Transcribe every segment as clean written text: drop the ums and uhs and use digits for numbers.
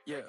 Yeah.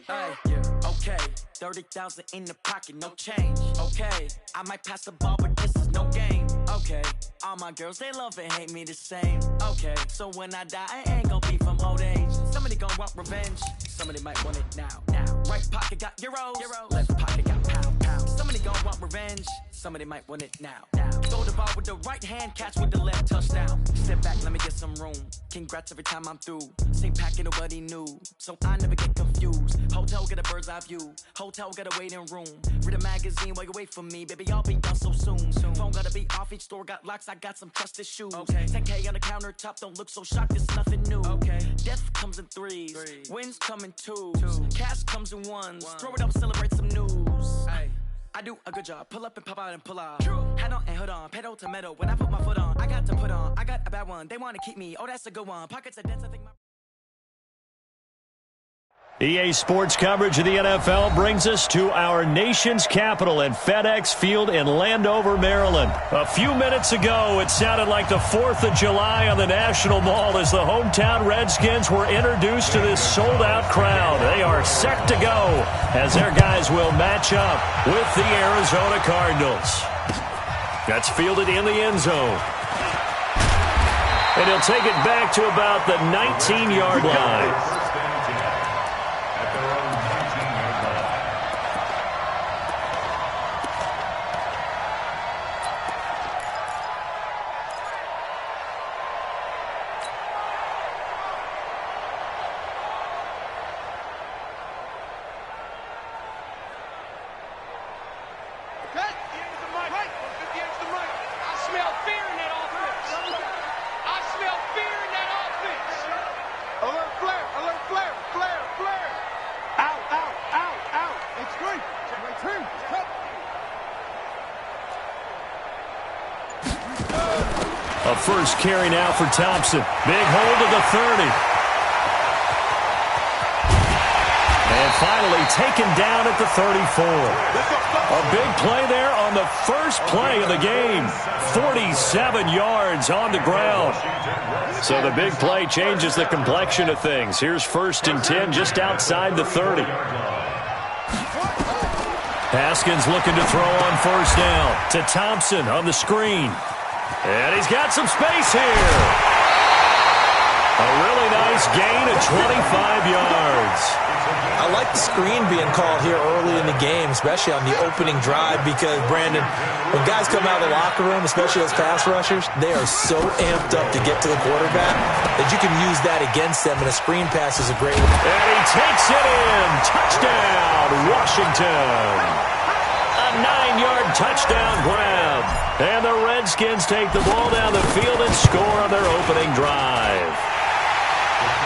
Hey, yeah. Okay. 30,000 in the pocket, no change. Okay. I might pass the ball, but this is no game. Okay. All my girls, they love and hate me the same. Okay. So when I die, I ain't gonna be from old age. Somebody gonna want revenge. Somebody might want it now. Right pocket got euros. Left pocket got pound. Somebody gonna want revenge. Somebody might want it now. Throw the ball with the right hand, catch with the left, touchdown. Step back, let me get some room. Congrats every time I'm through. Same packet, nobody knew, so I never get confused. Hotel get a bird's eye view. Hotel get a waiting room. Read a magazine while you wait for me, baby. I'll be done so soon. Phone gotta be off. Each store got locks. I got some trusted shoes. Okay. 10K on the countertop. Don't look so shocked. It's nothing new. Okay. Death comes in threes. Wins come in twos. Cash comes in ones. Throw it up, celebrate some news. Hey. I do a good job, pull up and pop out and pull off. Hat on and hood on, pedal to metal. When I put my foot on, I got to put on. I got a bad one, they want to keep me. Oh, that's a good one. Pockets are dense, I think my... EA Sports coverage of the NFL brings us to our nation's capital at FedEx Field in Landover, Maryland. A few minutes ago, it sounded like the 4th of July on the National Mall as the hometown Redskins were introduced to this sold-out crowd. They are set to go as their guys will match up with the Arizona Cardinals. That's fielded in the end zone. And he'll take it back to about the 19-yard line. A first carry now for Thompson. Big hold of the 30. And finally taken down at the 34. A big play there on the first play of the game. 47 yards on the ground. So the big play changes the complexion of things. Here's 1st and 10 just outside the 30. Haskins looking to throw on 1st down to Thompson on the screen. And he's got some space here. A really nice gain of 25 yards. I like the screen being called here early in the game, especially on the opening drive, because, Brandon, when guys come out of the locker room, especially those pass rushers, they are so amped up to get to the quarterback that you can use that against them, and a screen pass is a great one. And he takes it in. Touchdown, Washington. A 9-yard touchdown grab. And the Redskins take the ball down the field and score on their opening drive.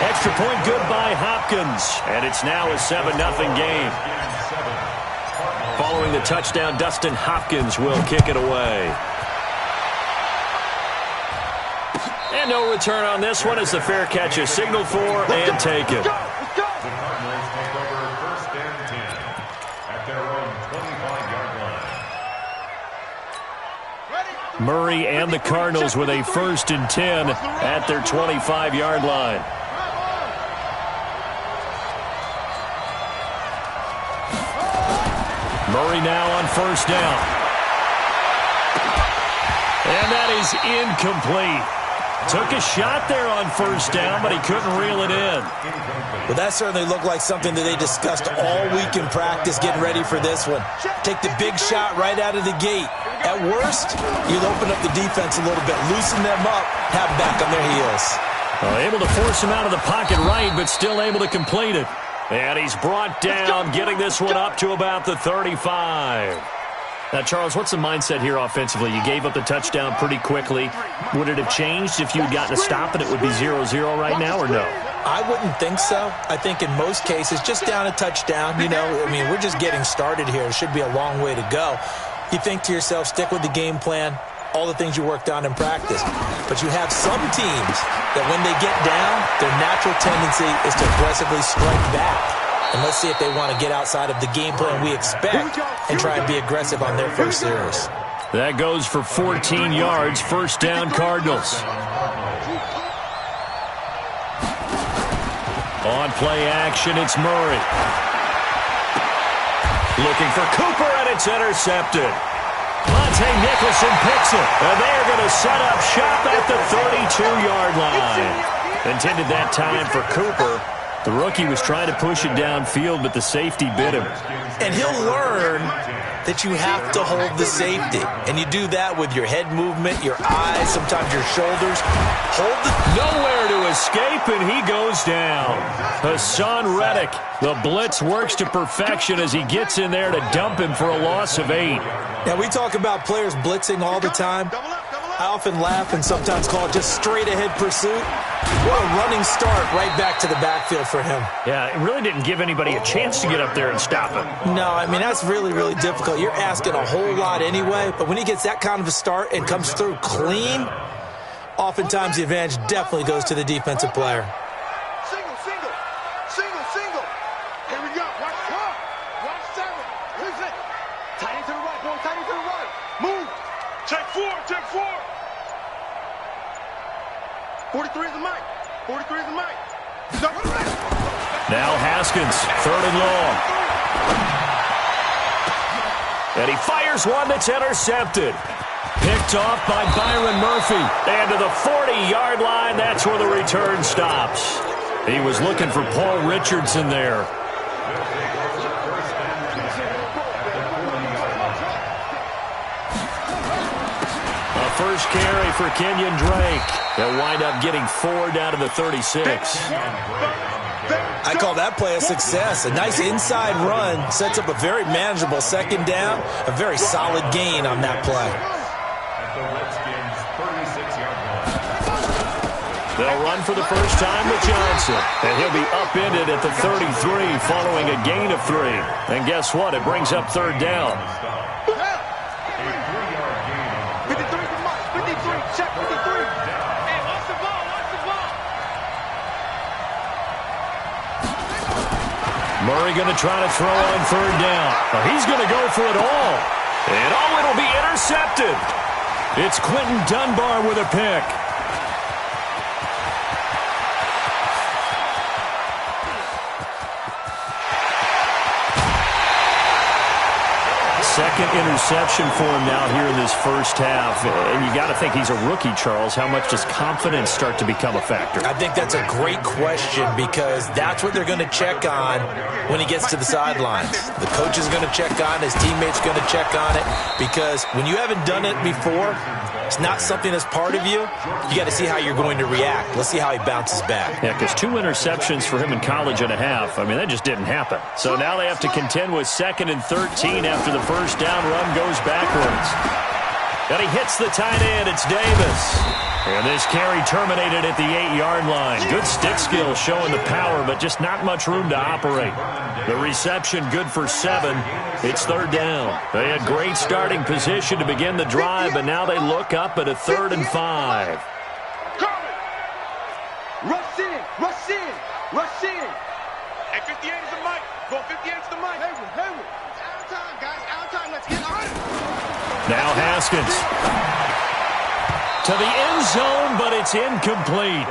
Extra point good by Hopkins. And it's now a 7-0 game. Following the touchdown, Dustin Hopkins will kick it away. And no return on this one as the fair catch is signaled for and taken. Murray and the Cardinals with a 1st and 10 at their 25-yard line. Murray now on 1st down. And that is incomplete. Took a shot there on 1st down, but he couldn't reel it in. Well, that certainly looked like something that they discussed all week in practice, getting ready for this one. Take the big shot right out of the gate. At worst, you'll open up the defense a little bit, loosen them up, have them back on their heels. Able to force him out of the pocket right, but still able to complete it. And he's brought down, getting this one up to about the 35. Now, Charles, what's the mindset here offensively? You gave up the touchdown pretty quickly. Would it have changed if you had gotten a stop and it would be 0-0 right now, or no? I wouldn't think so. I think in most cases, just down a touchdown, we're just getting started here. It should be a long way to go. You think to yourself, stick with the game plan, all the things you worked on in practice. But you have some teams that when they get down, their natural tendency is to aggressively strike back. And let's see if they want to get outside of the game plan we expect and try and be aggressive on their first series. That goes for 14 yards, 1st down Cardinals. On play action, it's Murray. Looking for Cooper, and it's intercepted. Monte Nicholson picks it, and they are going to set up shop at the 32-yard line. Intended that time for Cooper. The rookie was trying to push it downfield, but the safety bit him. And he'll learn that you have to hold the safety. And you do that with your head movement, your eyes, sometimes your shoulders. Hold the... Nowhere to escape, and he goes down. Hassan Reddick, the blitz works to perfection as he gets in there to dump him for a loss of 8. Now, we talk about players blitzing all the time. I often laugh and sometimes call it just straight-ahead pursuit. What a running start right back to the backfield for him. Yeah, it really didn't give anybody a chance to get up there and stop him. No, I mean, that's really, really difficult. You're asking a whole lot anyway, but when he gets that kind of a start and comes through clean, oftentimes the advantage definitely goes to the defensive player. Single. Here we go. Watch 7. Here's it. Tight end to the right, boy. Tight end to the right. Move. Check 4. 43 is the mic. Now Haskins, 3rd and long. And he fires one that's intercepted. Picked off by Byron Murphy. And to the 40-yard line, that's where the return stops. He was looking for Paul Richardson there. A first carry for Kenyon Drake. They'll wind up getting 4 down to the 36. I call that play a success. A nice inside run sets up a very manageable 2nd down. A very solid gain on that play. They'll run for the first time with Johnson. And he'll be upended at the 33 following a gain of 3. And guess what? It brings up 3rd down. 53 to Mike. 53. Check 53. Hey, watch the ball. Murray going to try to throw on 3rd down. He's going to go for it all. And it'll be intercepted. It's Quentin Dunbar with a pick. Second interception for him now here in this first half. And you got to think he's a rookie, Charles. How much does confidence start to become a factor? I think that's a great question because that's what they're going to check on when he gets to the sidelines. The coach is going to check on it. His teammates going to check on it because when you haven't done it before, it's not something that's part of you. You got to see how you're going to react. Let's see how he bounces back. Yeah, because 2 interceptions for him in college and a half. I mean, that just didn't happen. So now they have to contend with 2nd and 13 after the first down run goes backwards. And he hits the tight end. It's Davis. And this carry terminated at the 8-yard line. Good stick skill showing the power, but just not much room to operate. The reception good for 7. It's 3rd down. They had great starting position to begin the drive, but now they look up at a 3rd and 5. Rush in. Hey, 58 is the mic. Go 58 is the mic. Hayward. Out of time, guys. Out of time. Let's get on it. Now Haskins. To the end zone, but it's incomplete.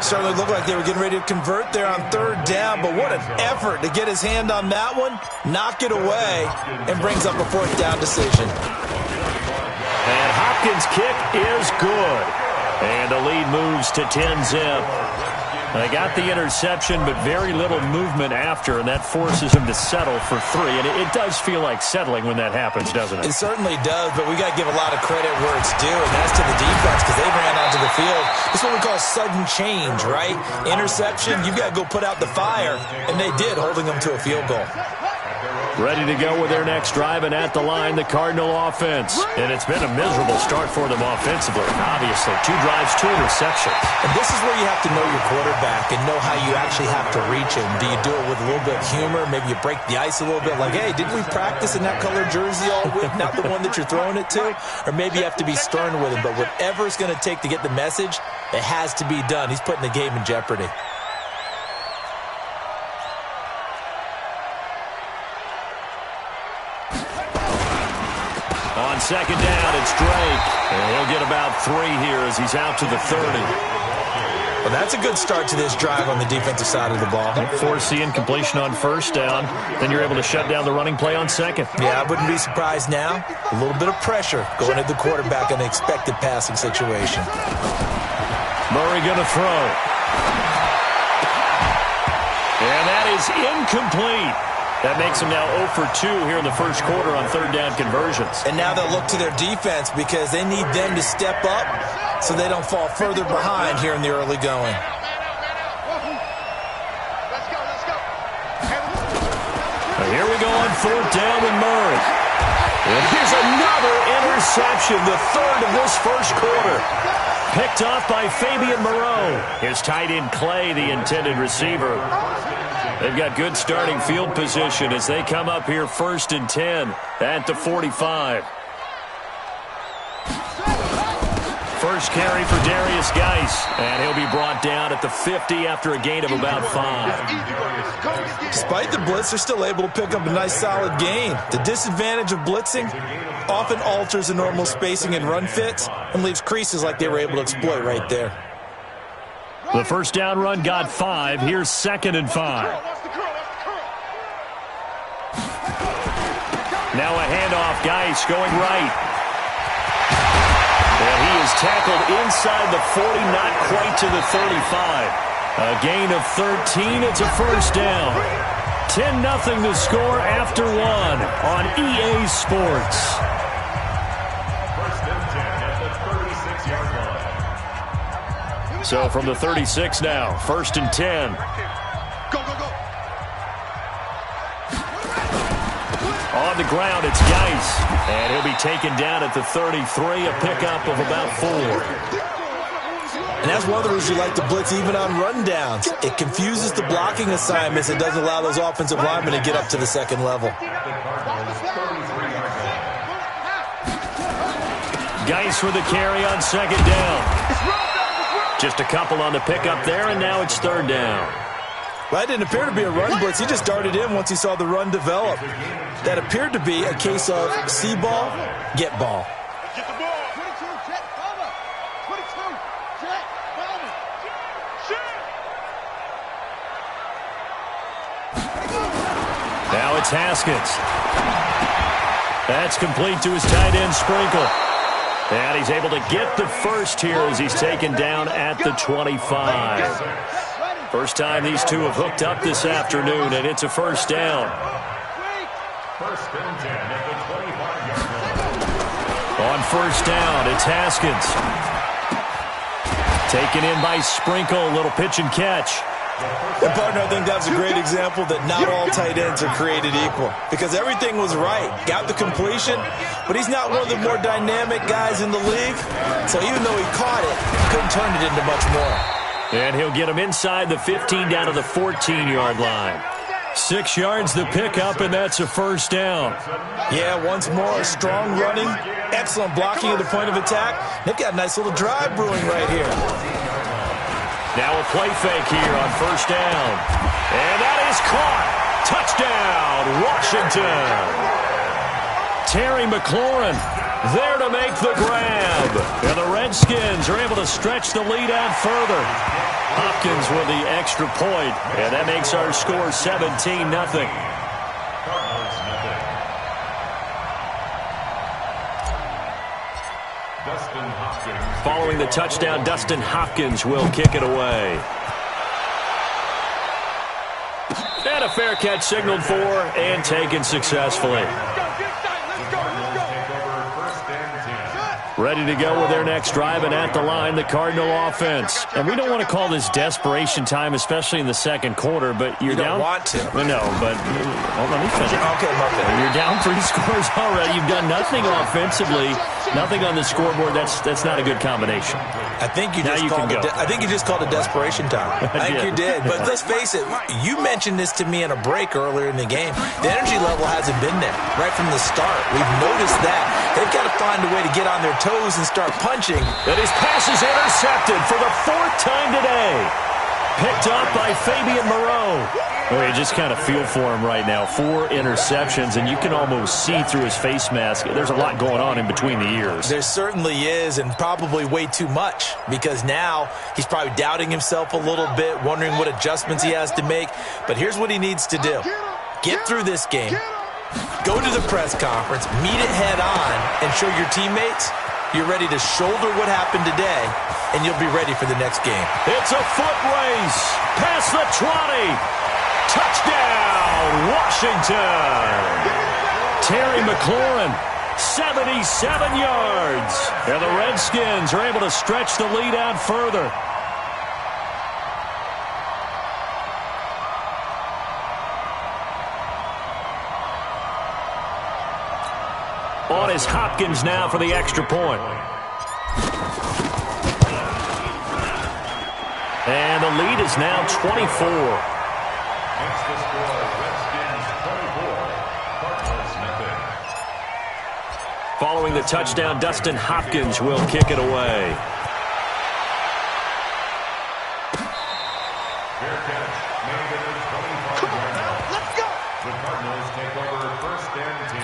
Certainly looked like they were getting ready to convert there on 3rd down, but what an effort to get his hand on that one, knock it away, and brings up a 4th down decision. And Hopkins' kick is good. And the lead moves to 10-zip. They got the interception, but very little movement after, and that forces him to settle for 3. And it does feel like settling when that happens, doesn't it? It certainly does, but we got to give a lot of credit where it's due, and that's to the defense because they ran onto the field. This is what we call sudden change, right? Interception, you've got to go put out the fire, and they did, holding them to a field goal. Ready to go with their next drive, and at the line, the Cardinal offense. And it's been a miserable start for them offensively. Obviously, 2 drives, 2 interceptions. And this is where you have to know your quarterback and know how you actually have to reach him. Do you do it with a little bit of humor? Maybe you break the ice a little bit like, hey, didn't we practice in that color jersey all week? Not the one that you're throwing it to? Or maybe you have to be stern with him. But whatever it's going to take to get the message, it has to be done. He's putting the game in jeopardy. On 2nd down, it's Drake. And he'll get about 3 here as he's out to the 30. Well, that's a good start to this drive on the defensive side of the ball. Force the incompletion on first down. Then you're able to shut down the running play on second. Yeah, I wouldn't be surprised now. A little bit of pressure going at the quarterback in an expected passing situation. Murray going to throw. And that is incomplete. That makes them now 0 for 2 here in the first quarter on third down conversions. And now they'll look to their defense because they need them to step up so they don't fall further behind here in the early going. Here we go on fourth down with Murray. And here's another interception, the third of this first quarter. Picked off by Fabian Moreau. Here's tight end Clay, the intended receiver. They've got good starting field position as they come up here 1st and 10 at the 45. First carry for Darius Geis, and he'll be brought down at the 50 after a gain of about 5. Despite the blitz, they're still able to pick up a nice solid gain. The disadvantage of blitzing often alters the normal spacing and run fits and leaves creases like they were able to exploit right there. The first down run got 5. Here's 2nd and 5. Now a handoff. Geis going right. And he is tackled inside the 40, not quite to the 35. A gain of 13. It's a first down. 10-0 the score after 1 on EA Sports. So from the 36 now, 1st and 10. On the ground, it's Geis. And he'll be taken down at the 33, a pickup of about 4. And that's one of the reasons you like to blitz even on rundowns. It confuses the blocking assignments. It doesn't allow those offensive linemen to get up to the second level. Geis with the carry on 2nd down. Just a couple on the pickup there, and now it's 3rd down. Well, that didn't appear to be a run blitz. He just darted in once he saw the run develop. That appeared to be a case of see ball, get ball. Get the ball. 22, jet, cover. 22, jet, cover. Now it's Haskins. That's complete to his tight end Sprinkle. And he's able to get the first here as he's taken down at the 25. First time these two have hooked up this afternoon, and it's a first down. First and 10 at the 25-yard line. On first down, it's Haskins. Taken in by Sprinkle, a little pitch and catch. And partner, I think that's a great example that not all tight ends are created equal. Because everything was right. Got the completion, but he's not one of the more dynamic guys in the league. So even though he caught it, couldn't turn it into much more. And he'll get him inside the 15 down to the 14-yard line. 6 yards the pickup, and that's a first down. Yeah, once more, strong running, excellent blocking at the point of attack. They've got a nice little drive brewing right here. Now a play fake here on first down. And that is caught. Touchdown, Washington. Terry McLaurin there to make the grab. And the Redskins are able to stretch the lead out further. Hopkins with the extra point, and that makes our score 17-0. Following the touchdown, Dustin Hopkins will kick it away. And a fair catch signaled for and taken successfully. Ready to go with their next drive, and at the line, the Cardinal offense. And we don't want to call this desperation time, especially in the second quarter, but you're down. You don't want to. No, but let me finish. Okay, You're down 3 scores already. You've done nothing offensively, nothing on the scoreboard. That's not a good combination. I think you just called it desperation time. I think you did. But let's face it, you mentioned this to me in a break earlier in the game. The energy level hasn't been there right from the start. We've noticed that. They've got to find a way to get on their toes and start punching. And his pass is intercepted for the 4th time today. picked up by Fabian Moreau. Well, you just kind of feel for him right now. 4 interceptions, and you can almost see through his face mask. There's a lot going on in between the ears. There certainly is, and probably way too much, because now he's probably doubting himself a little bit, wondering what adjustments he has to make. But here's what he needs to do. Get through this game, go to the press conference, meet it head on, and show your teammates you're ready to shoulder what happened today, and you'll be ready for the next game. It's a foot race past the 20. Touchdown, Washington. Terry McLaurin, 77 yards. And the Redskins are able to stretch the lead out further. On is Hopkins now for the extra point. And the lead is now 24. Makes the score Redskins 24, Cardinals nothing. Following the touchdown, Dustin Hopkins will kick it away. Fair catch made at the 25-yard line. Let's go. The Cardinals take over 1st and 10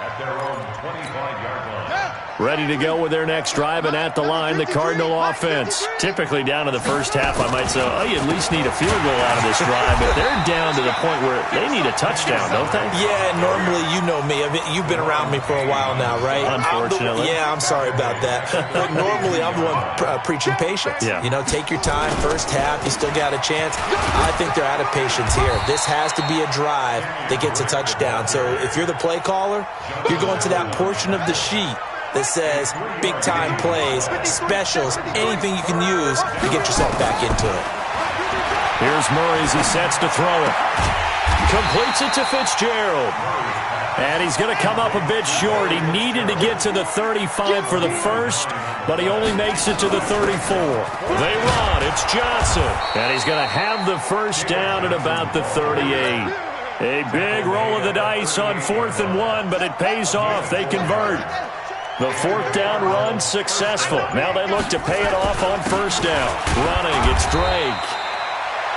at their own 25-yard line. Ready to go with their next drive, and at the line, the Cardinal offense. Typically down to the first half, I might say, oh, you at least need a field goal out of this drive, but they're down to the point where they need a touchdown, don't they? Yeah, normally, you know me. I mean, you've been around me for a while now, right? Unfortunately. I'm sorry about that. But normally, I'm the one preaching patience. Yeah. You know, take your time. First half, you still got a chance. I think they're out of patience here. This has to be a drive that gets a touchdown. So if you're the play caller, you're going to that portion of the sheet that says big-time plays, specials, anything you can use to get yourself back into it. Here's Murray as he sets to throw it. Completes it to Fitzgerald. And he's going to come up a bit short. He needed to get to the 35 for the first, but he only makes it to the 34. They run. It's Johnson. And he's going to have the first down at about the 38. A big roll of the dice on 4th and 1, but it pays off. They convert. The 4th down run successful. Now they look to pay it off on 1st down. Running, it's Drake.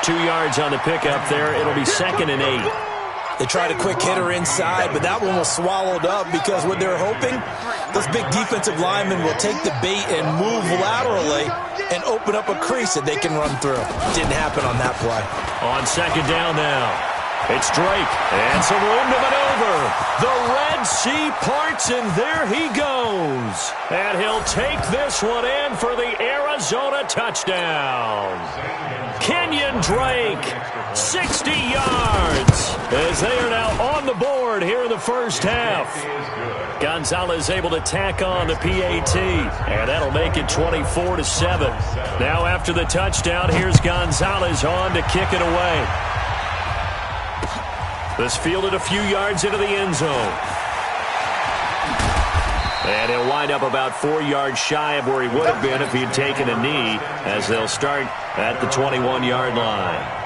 2 yards on the pickup there. It'll be 2nd and 8. They tried a quick hitter inside, but that one was swallowed up because what they're hoping, those big defensive linemen will take the bait and move laterally and open up a crease that they can run through. Didn't happen on that play. On 2nd down now. It's Drake, and some room to maneuver. The Red Sea parts, and there he goes. And he'll take this one in for the Arizona touchdown. Kenyon Drake, 60 yards, as they are now on the board here in the first half. Gonzalez able to tack on the PAT, and that'll make it 24-7. Now after the touchdown, here's Gonzalez on to kick it away. This fielded a few yards into the end zone. And he'll wind up about 4 yards shy of where he would have been if he had taken a knee, as they'll start at the 21-yard line.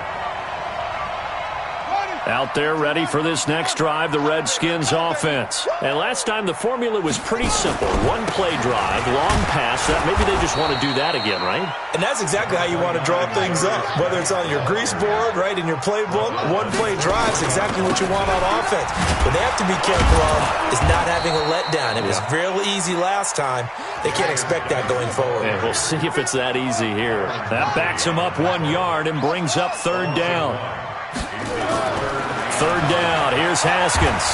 Out there ready for this next drive, the Redskins offense. And last time the formula was pretty simple. One-play drive, long pass. That maybe they just want to do that again, right? And that's exactly how you want to draw things up. Whether it's on your grease board, right, in your playbook, one-play drive is exactly what you want on offense. What they have to be careful of is not having a letdown. It was real easy last time. They can't expect that going forward. And we'll see if it's that easy here. That backs him up 1 yard and brings up 3rd down. 3rd down, here's Haskins.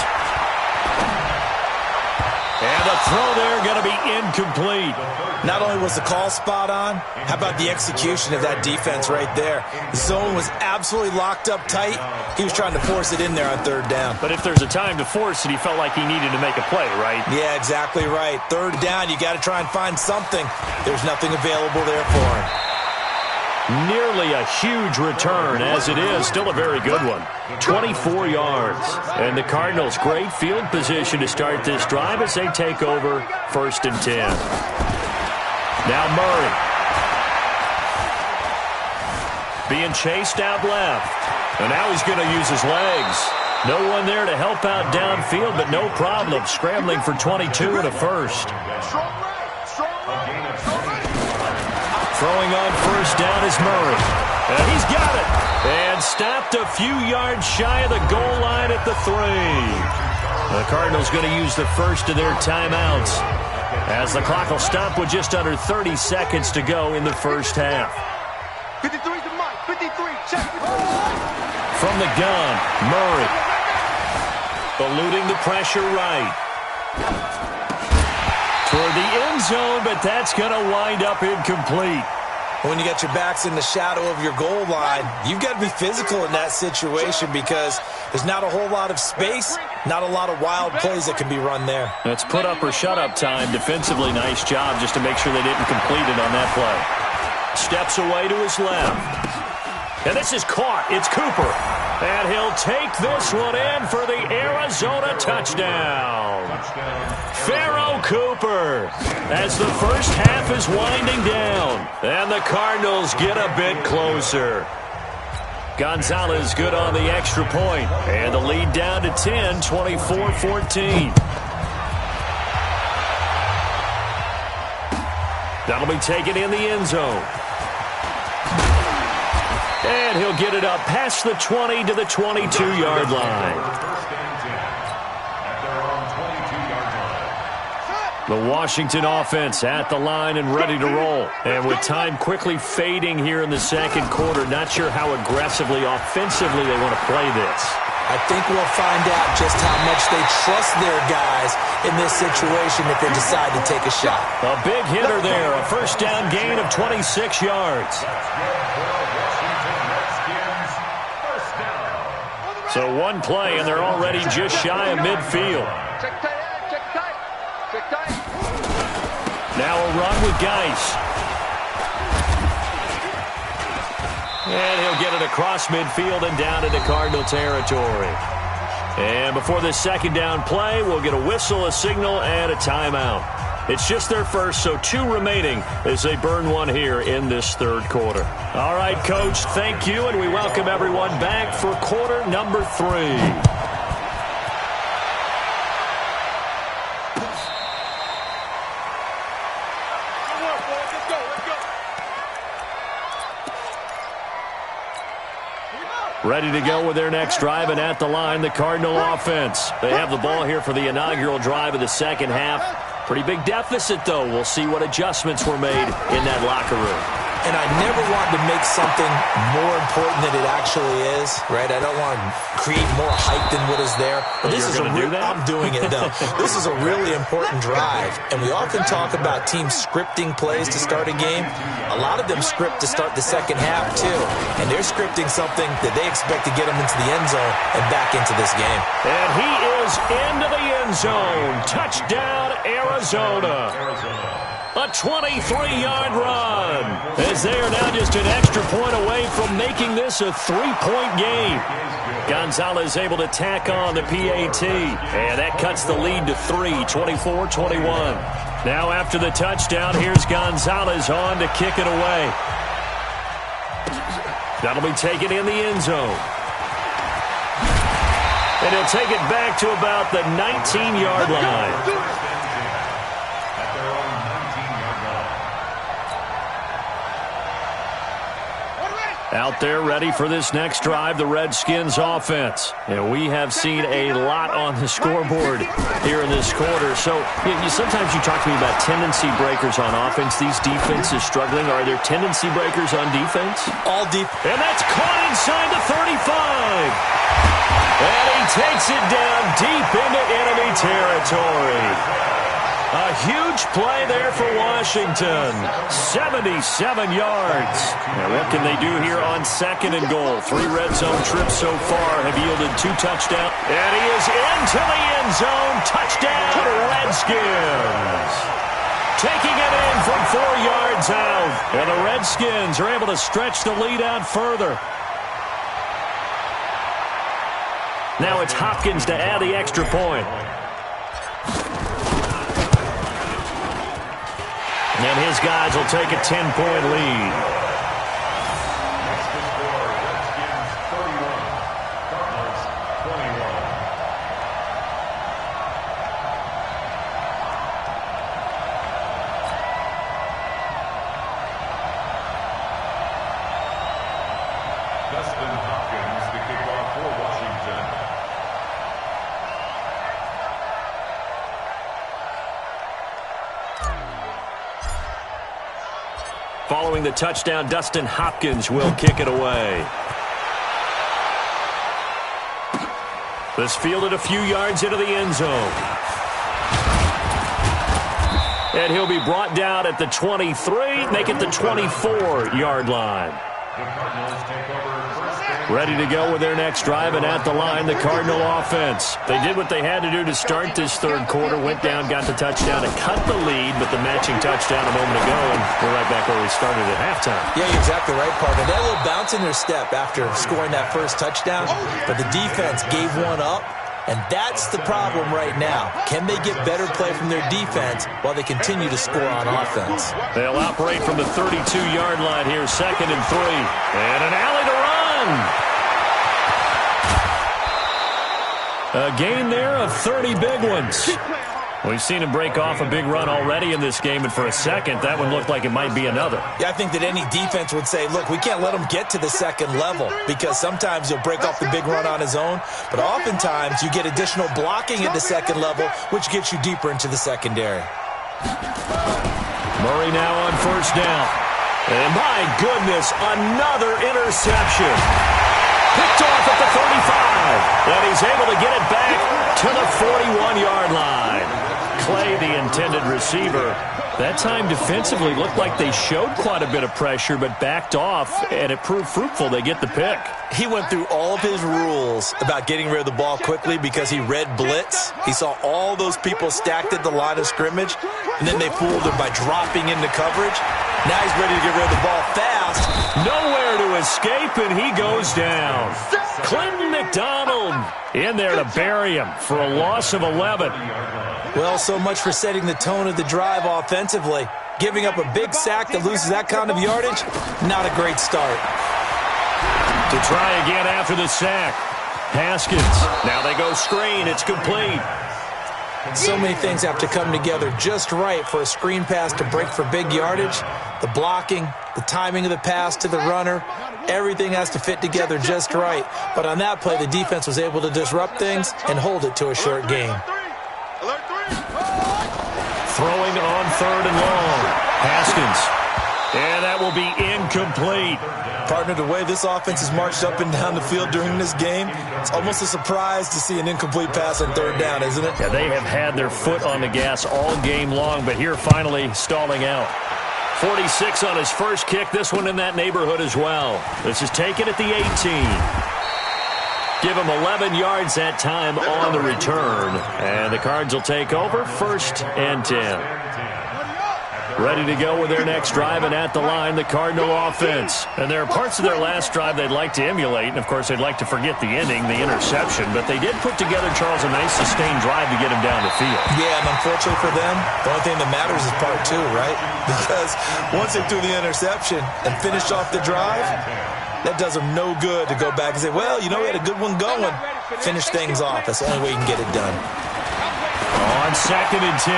And a throw there going to be incomplete. Not only was the call spot on, how about the execution of that defense right there? The zone was absolutely locked up tight. He was trying to force it in there on 3rd down. But if there's a time to force it, he felt like he needed to make a play, right? Yeah, exactly right. 3rd down, you got to try and find something. There's nothing available there for him. Nearly a huge return, as it is. Still a very good one. 24 yards. And the Cardinals, great field position to start this drive as they take over 1st and 10. Now Murray. Being chased out left. And now he's going to use his legs. No one there to help out downfield, but no problem. Scrambling for 22 and a first. Throwing on 1st down is Murray. And he's got it. And stopped a few yards shy of the goal line at the 3. The Cardinals going to use the first of their timeouts, as the clock will stop with just under 30 seconds to go in the first half. 53 to Mike. 53. Check. From the gun, Murray. Eluding the pressure right. Toward the end zone, but that's going to wind up incomplete. When you got your backs in the shadow of your goal line, you've got to be physical in that situation because there's not a whole lot of space, not a lot of wild plays that can be run there. That's put up or shut up time. Defensively, nice job just to make sure they didn't complete it on that play. Steps away to his left. And this is caught. It's Cooper. And he'll take this one in for the Arizona touchdown. Pharaoh Cooper, as the first half is winding down. And the Cardinals get a bit closer. Gonzalez good on the extra point. And the lead down to 10, 24-14. That'll be taken in the end zone. And he'll get it up past the 20 to the 22-yard line. The Washington offense at the line and ready to roll. And with time quickly fading here in the second quarter, not sure how aggressively, offensively they want to play this. I think we'll find out just how much they trust their guys in this situation if they decide to take a shot. A big hitter there, a first down gain of 26 yards. So one play, and they're already just shy of midfield. Check tight. Check tight. Check tight. Now a run with Geis. And he'll get it across midfield and down into Cardinal territory. And before this second down play, we'll get a whistle, a signal, and a timeout. It's just their first, so 2 remaining as they burn one here in this third quarter. All right, Coach, thank you, and we welcome everyone back for quarter number 3. Ready to go with their next drive, and at the line, the Cardinal offense. They have the ball here for the inaugural drive of the second half. Pretty big deficit, though. We'll see what adjustments were made in that locker room. And I never wanted to make something more important than it actually is, right? I don't want to create more hype than what is there. But this is I'm doing it, though. This is a really important drive. And we often talk about teams scripting plays to start a game. A lot of them script to start the second half, too. And they're scripting something that they expect to get them into the end zone and back into this game. And he is into the end zone. Touchdown, Arizona. A 23-yard run, as they are now just an extra point away from making this a 3-point game. Gonzalez able to tack on the PAT, and that cuts the lead to 3, 24-21. Now after the touchdown, here's Gonzalez on to kick it away. That'll be taken in the end zone. And he'll take it back to about the 19-yard line. Out there ready for this next drive, the Redskins offense. And we have seen a lot on the scoreboard here in this quarter. So sometimes you talk to me about tendency breakers on offense. These defenses struggling. Are there tendency breakers on defense? All deep. And that's caught inside the 35. And he takes it down deep into enemy territory. A huge play there for Washington. 77 yards. Now what can they do here on second and goal? 3 red zone trips so far have yielded 2 touchdowns. And he is into the end zone. Touchdown, Redskins. Taking it in from 4 yards out. And the Redskins are able to stretch the lead out further. Now it's Hopkins to add the extra point. And his guys will take a 10-point lead. Redskins 31, Cardinals 21. Following the touchdown, Dustin Hopkins will kick it away. This fielded a few yards into the end zone. And he'll be brought down at the 23, make it the 24-yard line. The Cardinals take over first down. Ready to go with their next drive, and at the line, the Cardinal offense. They did what they had to do to start this third quarter, went down, got the touchdown to cut the lead, but the matching touchdown a moment ago, and we're right back where we started at halftime. Yeah, you're exactly right, partner. They had a little bounce in their step after scoring that first touchdown, but the defense gave one up. And that's the problem right now. Can they get better play from their defense while they continue to score on offense? They'll operate from the 32-yard line here, 2nd and 3. And an alley to run. A gain there of 30 big ones. We've seen him break off a big run already in this game, and for a second, that one looked like it might be another. Yeah, I think that any defense would say, look, we can't let him get to the second level, because sometimes he'll break off the big run on his own, but oftentimes you get additional blocking at the second level, which gets you deeper into the secondary. Murray now on first down. And my goodness, another interception. Picked off at the 35. And he's able to get it back to the 41-yard line. Clay, the intended receiver. That time defensively looked like they showed quite a bit of pressure but backed off, and it proved fruitful. They get the pick. He went through all of his rules about getting rid of the ball quickly because he read blitz. He saw all those people stacked at the line of scrimmage, and then they fooled him by dropping into coverage. Now he's ready to get rid of the ball fast. Nowhere to escape, and he goes down. Clinton McDonald in there to bury him for a loss of 11. Well, so much for setting the tone of the drive offensively. Giving up a big sack that loses that kind of yardage, not a great start. To try again after the sack. Haskins. Now they go screen. It's complete. So many things have to come together just right for a screen pass to break for big yardage. The blocking, the timing of the pass to the runner, everything has to fit together just right. But on that play, the defense was able to disrupt things and hold it to a short game. Throwing on 3rd and long. Haskins. And that will be incomplete. Partner, the way this offense has marched up and down the field during this game, it's almost a surprise to see an incomplete pass on 3rd down, isn't it? Yeah, they have had their foot on the gas all game long, but here finally stalling out. 46 on his first kick, this one in that neighborhood as well. This is taken at the 18. Give him 11 yards that time on the return. And the Cards will take over, 1st and 10. Ready to go with their next drive, and at the line, the Cardinal offense. And there are parts of their last drive they'd like to emulate, and of course they'd like to forget the ending, the interception, but they did put together, Charles, a nice sustained drive to get him down the field. Yeah, and unfortunately for them, the only thing that matters is part 2, right? Because once they threw the interception and finished off the drive, that does them no good to go back and say, well, you know, we had a good one going. Finish things off. That's the only way you can get it done. On 2nd and 10,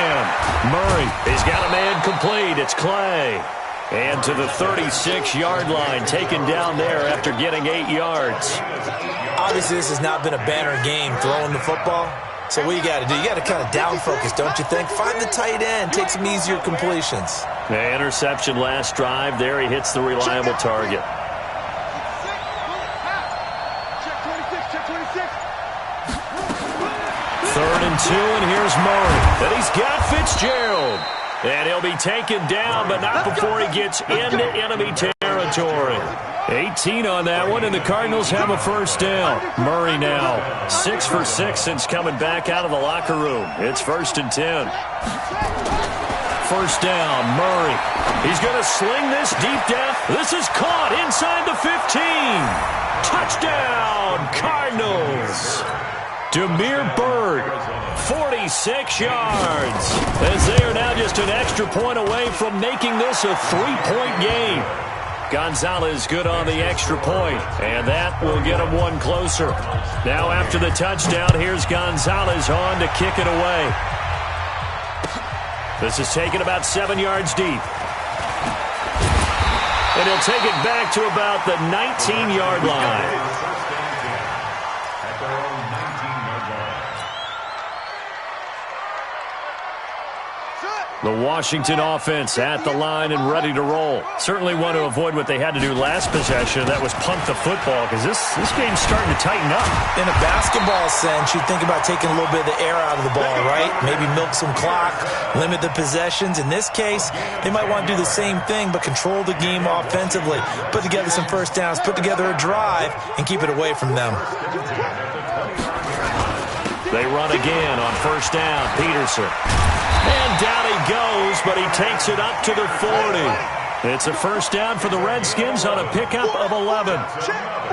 Murray, he's got a man complete. It's Clay. And to the 36-yard line, taken down there after getting 8 yards. Obviously, this has not been a banner game throwing the football. So what you got to do, you got to kind of down focus, don't you think? Find the tight end, take some easier completions. The interception last drive. There he hits the reliable target. 3rd and 2, and here's Murray. And he's got Fitzgerald. And he'll be taken down, but not before he gets into enemy territory. 18 on that one, and the Cardinals have a 1st down. Murray now 6 for 6 since coming back out of the locker room. It's 1st and 10. 1st down, Murray. He's going to sling this deep down. This is caught inside the 15. Touchdown, Cardinals. Demir Bird, 46 yards. As they are now just an extra point away from making this a 3-point game. Gonzalez good on the extra point, and that will get him one closer. Now after the touchdown, here's Gonzalez on to kick it away. This is taken about 7 yards deep. And he'll take it back to about the 19-yard line. The Washington offense at the line and ready to roll. Certainly want to avoid what they had to do last possession. That was punt the football, because this game's starting to tighten up. In a basketball sense, you think about taking a little bit of the air out of the ball, right? Maybe milk some clock, limit the possessions. In this case, they might want to do the same thing, but control the game offensively. Put together some first downs, put together a drive, and keep it away from them. They run again on first down. Peterson. And down he goes, but he takes it up to the 40. It's a first down for the Redskins on a pickup of 11.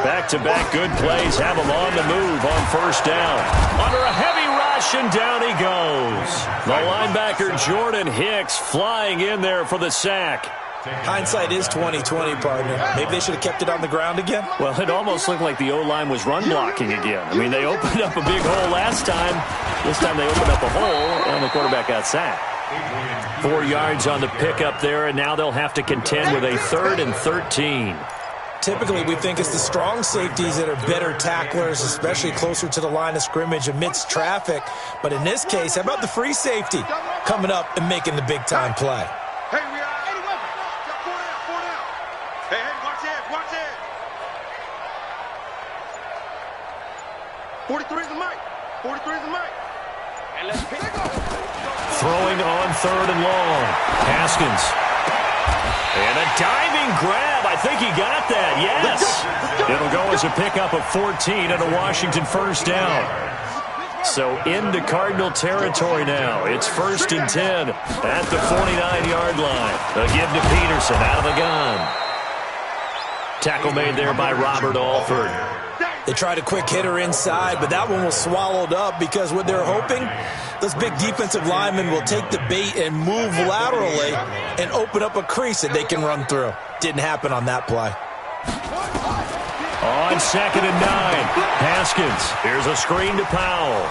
Back-to-back good plays have them on the move on first down. Under a heavy rush, and down he goes. The linebacker Jordan Hicks flying in there for the sack. Hindsight is 20/20, partner. Maybe they should have kept it on the ground again. Well, it almost looked like the O-line was run blocking again. I mean, they opened up a big hole last time. This time they opened up a hole, and the quarterback got sacked. 4 yards on the pickup there, and now they'll have to contend with a 3rd and 13. Typically, we think it's the strong safeties that are better tacklers, especially closer to the line of scrimmage amidst traffic. But in this case, how about the free safety coming up and making the big-time play? Hey, we are 81. 4 down. Hey, watch it. 43 is the mic. And let's pick it up. Throwing on 3rd and long. Haskins. And a diving grab. I think he got that. Yes. It'll go as a pickup of 14 and a Washington first down. So into Cardinal territory now. It's 1st and 10 at the 49-yard line. A give to Peterson out of the gun. Tackle made there by Robert Alford. They tried a quick hitter inside, but that one was swallowed up because what they're hoping, those big defensive linemen will take the bait and move laterally and open up a crease that they can run through. Didn't happen on that play. On 2nd and 9, Haskins. Here's a screen to Powell.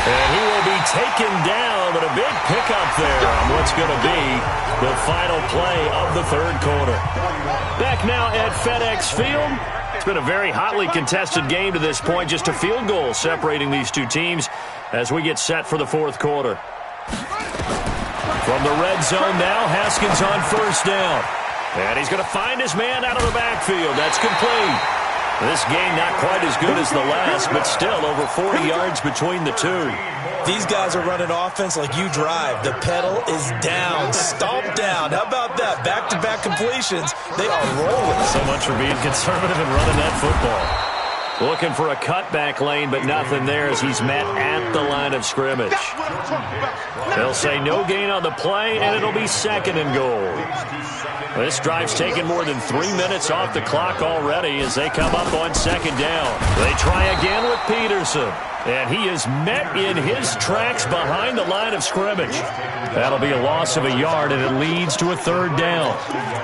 And he will be taken down, but a big pickup there on what's going to be the final play of the 3rd quarter. Back now at FedEx Field. It's been a very hotly contested game to this point. Just a field goal separating these two teams as we get set for the 4th quarter. From the red zone now, Haskins on first down. And he's going to find his man out of the backfield. That's complete. This game not quite as good as the last, but still over 40 yards between the two. These guys are running offense like you drive. The pedal is down, stomped down. How about that? Back-to-back completions. They are rolling. So much for being conservative and running that football. Looking for a cutback lane, but nothing there as he's met at the line of scrimmage. They'll say no gain on the play, and it'll be 2nd and goal. This drive's taken more than 3 minutes off the clock already as they come up on 2nd down. They try again with Peterson, and he is met in his tracks behind the line of scrimmage. That'll be a loss of a yard, and it leads to a 3rd down.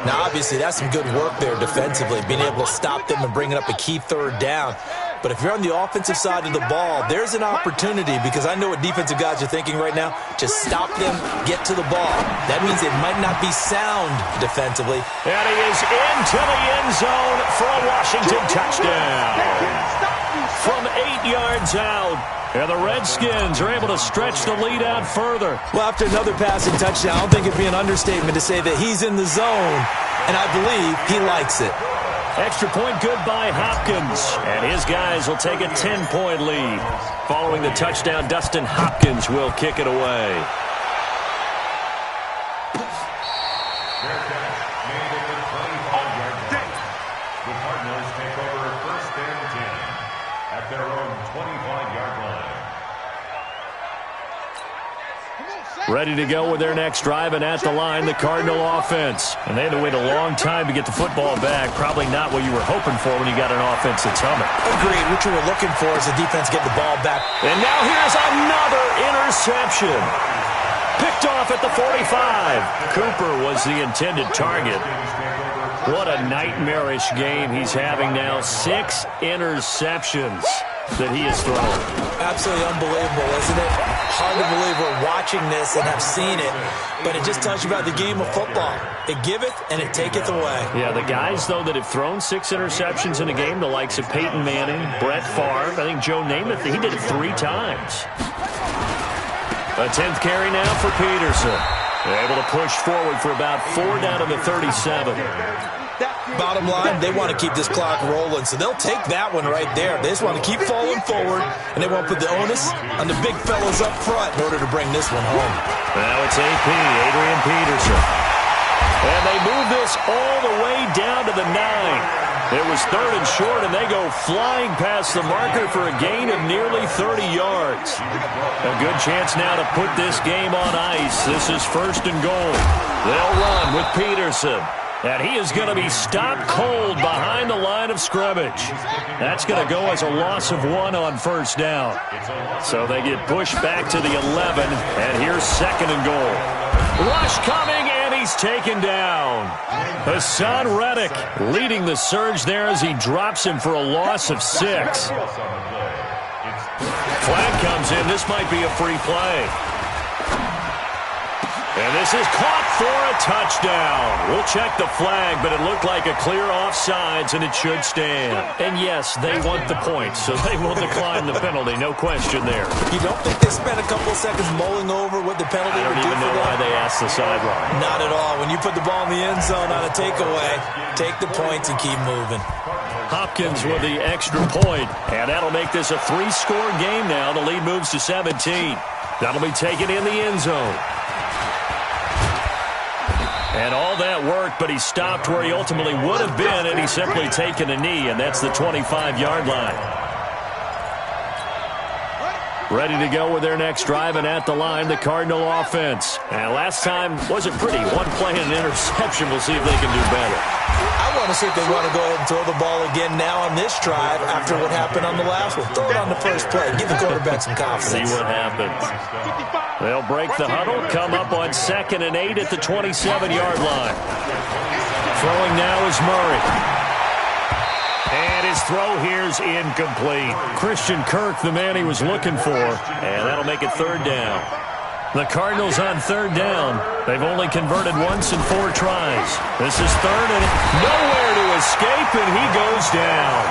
Now, obviously, that's some good work there defensively, being able to stop them and bringing up a key 3rd down. But if you're on the offensive side of the ball, there's an opportunity, because I know what defensive guys are thinking right now. Just stop them, get to the ball. That means it might not be sound defensively. And he is into the end zone for a Washington touchdown. From 8 yards out. And the Redskins are able to stretch the lead out further. Well, after another passing touchdown, I don't think it'd be an understatement to say that he's in the zone, and I believe he likes it. Extra point good by Hopkins. And his guys will take a 10-point lead. Following the touchdown, Dustin Hopkins will kick it away. The Cardinals take over 1st and 10 at their own 25-yard line. Ready to go with their next drive, and at the line, the Cardinal offense. And they had to wait a long time to get the football back. Probably not what you were hoping for when you got an offense that's humming. Agreed. What you were looking for is the defense get the ball back. And now here's another interception. Picked off at the 45. Cooper was the intended target. What a nightmarish game he's having now. 6 interceptions that he has thrown. Absolutely unbelievable, isn't it? Hard to believe we're watching this and have seen it, but it just tells you about the game of football. It giveth and it taketh away. Yeah, the guys, though, that have thrown 6 interceptions in a game, the likes of Peyton Manning, Brett Favre, I think Joe Namath, he did it 3 times. A 10th carry now for Peterson. They're able to push forward for about 4 down to the 37. Bottom line, they want to keep this clock rolling, so they'll take that one right there. They just want to keep falling forward, and they want to put the onus on the big fellows up front in order to bring this one home. Now it's AP, Adrian Peterson. And they move this all the way down to the 9. It was 3rd and short, and they go flying past the marker for a gain of nearly 30 yards. A good chance now to put this game on ice. This is 1st and goal. They'll run with Peterson. And he is going to be stopped cold behind the line of scrimmage. That's going to go as a loss of 1 on 1st down. So they get pushed back to the 11, and here's 2nd and goal. Rush coming, and he's taken down. Hassan Reddick leading the surge there as he drops him for a loss of 6. Flag comes in. This might be a free play. And this is caught for a touchdown. We'll check the flag, but it looked like a clear offsides, and it should stand. And yes, they want the points, so they will decline the penalty. No question there. You don't think they spent a couple of seconds mulling over what the penalty would do for them? I don't even know why they asked the sideline. Not at all. When you put the ball in the end zone on a takeaway, take the points and keep moving. Hopkins with the extra point, and that'll make this a 3-score game now. The lead moves to 17. That'll be taken in the end zone. And all that worked, but he stopped where he ultimately would have been, and he's simply taken a knee, and that's the 25-yard line. Ready to go with their next drive, and at the line, the Cardinal offense. And last time wasn't pretty. 1 play and an interception. We'll see if they can do better. I want to see if they want to go ahead and throw the ball again now on this drive after what happened on the last one. Throw it on the first play. Give the quarterback some confidence. See what happens. They'll break the huddle, come up on 2nd and 8 at the 27-yard line. Throwing now is Murray. And his throw here's incomplete. Christian Kirk, the man he was looking for, and that'll make it 3rd down. The Cardinals on 3rd down. They've only converted once in 4 tries. This is 3rd and nowhere to escape, and he goes down.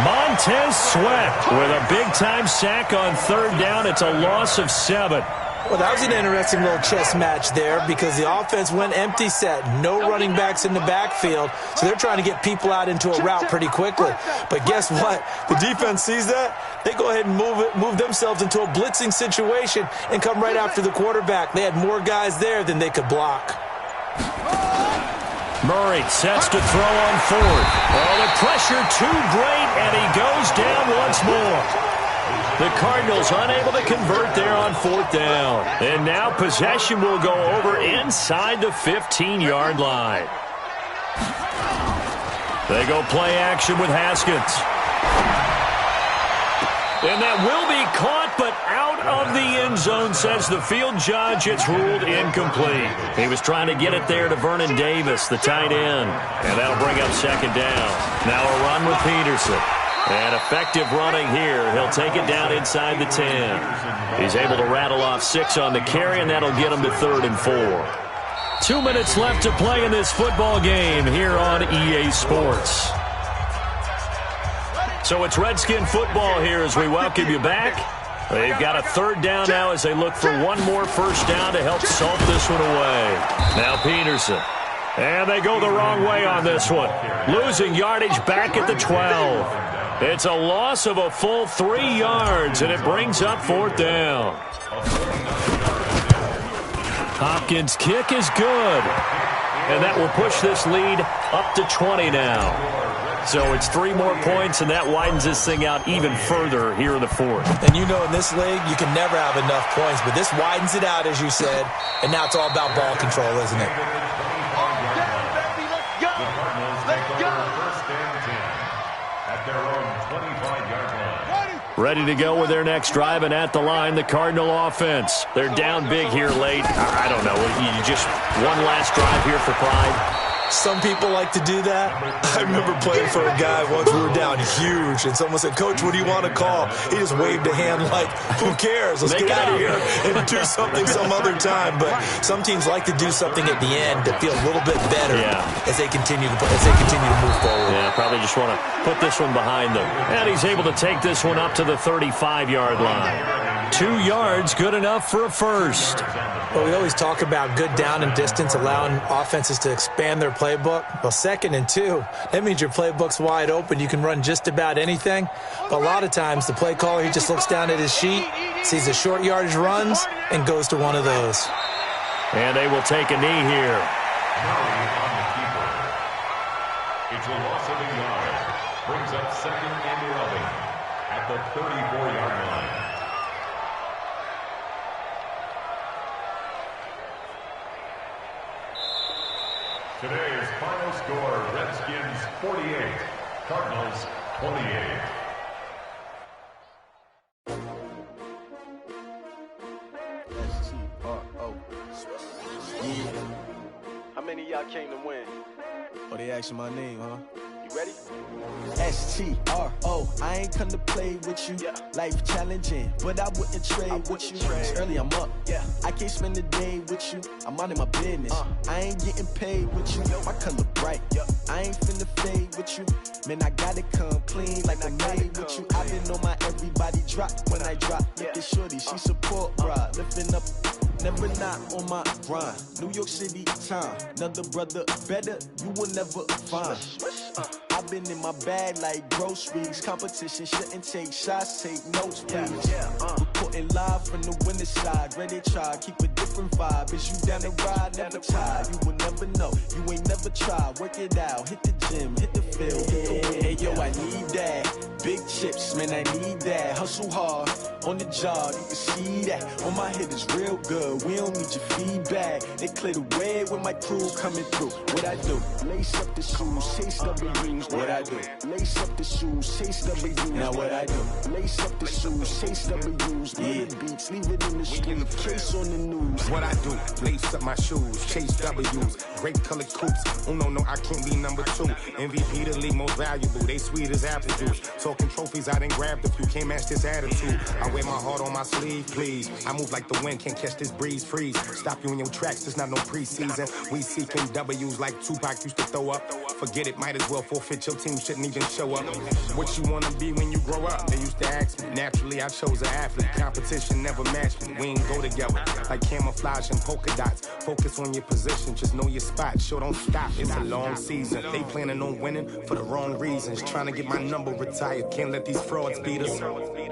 Montez Sweat with a big-time sack on 3rd down. It's a loss of 7. Well, that was an interesting little chess match there because the offense went empty set. No running backs in the backfield, so they're trying to get people out into a route pretty quickly. But guess what? The defense sees that. They go ahead and move themselves into a blitzing situation and come right after the quarterback. They had more guys there than they could block. Murray sets to throw on 4th. Oh, the pressure too great, and he goes down once more. The Cardinals unable to convert there on 4th down. And now possession will go over inside the 15-yard line. They go play action with Haskins. And that will be caught, but out of the end zone, says the field judge. It's ruled incomplete. He was trying to get it there to Vernon Davis, the tight end. And that'll bring up 2nd down. Now a run with Peterson. And effective running here. He'll take it down inside the 10. He's able to rattle off 6 on the carry, and that'll get him to 3rd and 4. 2 minutes left to play in this football game here on EA Sports. So it's Redskin football here as we welcome you back. They've got a 3rd down now as they look for 1 more 1st down to help salt this one away. Now Peterson. And they go the wrong way on this one. Losing yardage back at the 12. It's a loss of a full 3 yards, and it brings up 4th down. Hopkins' kick is good. And that will push this lead up to 20 now. So it's 3 more points, and that widens this thing out even further here in the 4th. And you know in this league, you can never have enough points, but this widens it out, as you said, and now it's all about ball control, isn't it? Ready to go with their next drive, and at the line, the Cardinal offense. They're down big here late. I don't know. You just one last drive here for pride. Some people like to do that. I remember playing for a guy once. We were down huge, and someone said, "Coach, what do you want to call?" He just waved a hand like, "Who cares? Let's get out of here and do something some other time." But some teams like to do something at the end to feel a little bit better as they continue to move forward. Yeah, probably just want to put this one behind them. And he's able to take this one up to the 35-yard line. 2 yards, good enough for a first. Well, we always talk about good down and distance, allowing offenses to expand their playbook. Well, 2nd and 2, that means your playbook's wide open. You can run just about anything. But a lot of times, the play caller, he just looks down at his sheet, sees the short yardage runs, and goes to one of those. And they will take a knee here. It's a loss of a yard. Brings up 2nd and 11 at the 34-yard line. Today's final score, Redskins 48, Cardinals 28. How many of y'all came to win? Oh, they asking my name, huh? You ready? S-T-R-O, I ain't come to play with you. Yeah. Life challenging, but I wouldn't trade with you. It's early, I'm up. Yeah. I can't spend the day with you. I'm out of my business. I ain't getting paid with you. My color bright. I ain't finna fade with you. Man, I gotta come clean like I made with you. I been on my everybody drop when I drop. Look at shorty, she support, bruh. Lifting up. Never not on my grind. New York City time. Another brother better, you will never find. I've been in my bag like groceries. Competition shouldn't take shots, take notes, please. Reporting live from the winter side. Ready to try, keep a different vibe. Is you down the ride, never tired. You will never know, you ain't never tried. Work it out, hit the gym, hit the field, hit the wind. Hey yo, I need that. Big chips, man, I need that. Hustle hard, on the job, you can see that. On my head is real good, we don't need your feedback. They clear the way with my crew coming through. What I do? Lace up the shoes, chase W's. What I do? Lace up the shoes, chase W's. Now what I do? Lace up the shoes, chase W's. Yeah, beats, leave it in the street, case on the news. What I do? Lace up my shoes, chase W's. Great colored coops. Oh no, I can't be number 2. MVP the league most valuable. They sweet as apple juice. Talking trophies, I done grabbed a few. Can't match this attitude. I wear my heart on my sleeve, please. I move like the wind, can't catch this breeze. Freeze. Stop you in your tracks. There's not no preseason. We seeking W's like Tupac used to throw up. Forget it, might as well forfeit. Your team shouldn't even show up. What you wanna be when you grow up? They used to ask me. Naturally, I chose an athlete. Competition never matched me. We ain't go together like camouflage and polka dots. Focus on your position, just know your spot. Sure, don't stop. It's a long season. They planning on winning for the wrong reasons. Trying to get my number retired. Can't let these frauds beat us.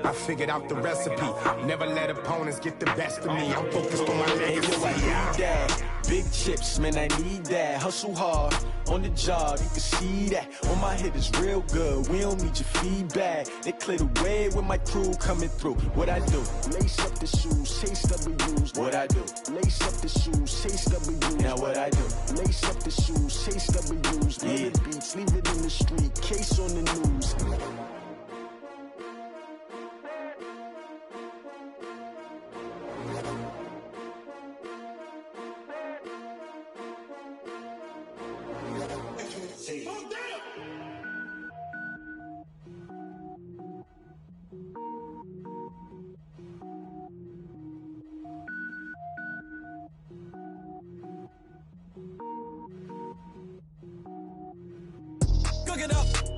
I figured out the recipe. Never let opponents get the best of me. I'm focused on my legacy. I need that. Big chips, man, I need that. Hustle hard, on the job, you can see that. On my head is real good, we don't need your feedback. They clear the way with my crew coming through. What I do? Lace up the shoes, chase W's. What I do? Lace up the shoes, chase W's. Now what I do? Lace up the shoes, chase W's. Yeah, beats, leave it in the street, case on the news. Cook it up.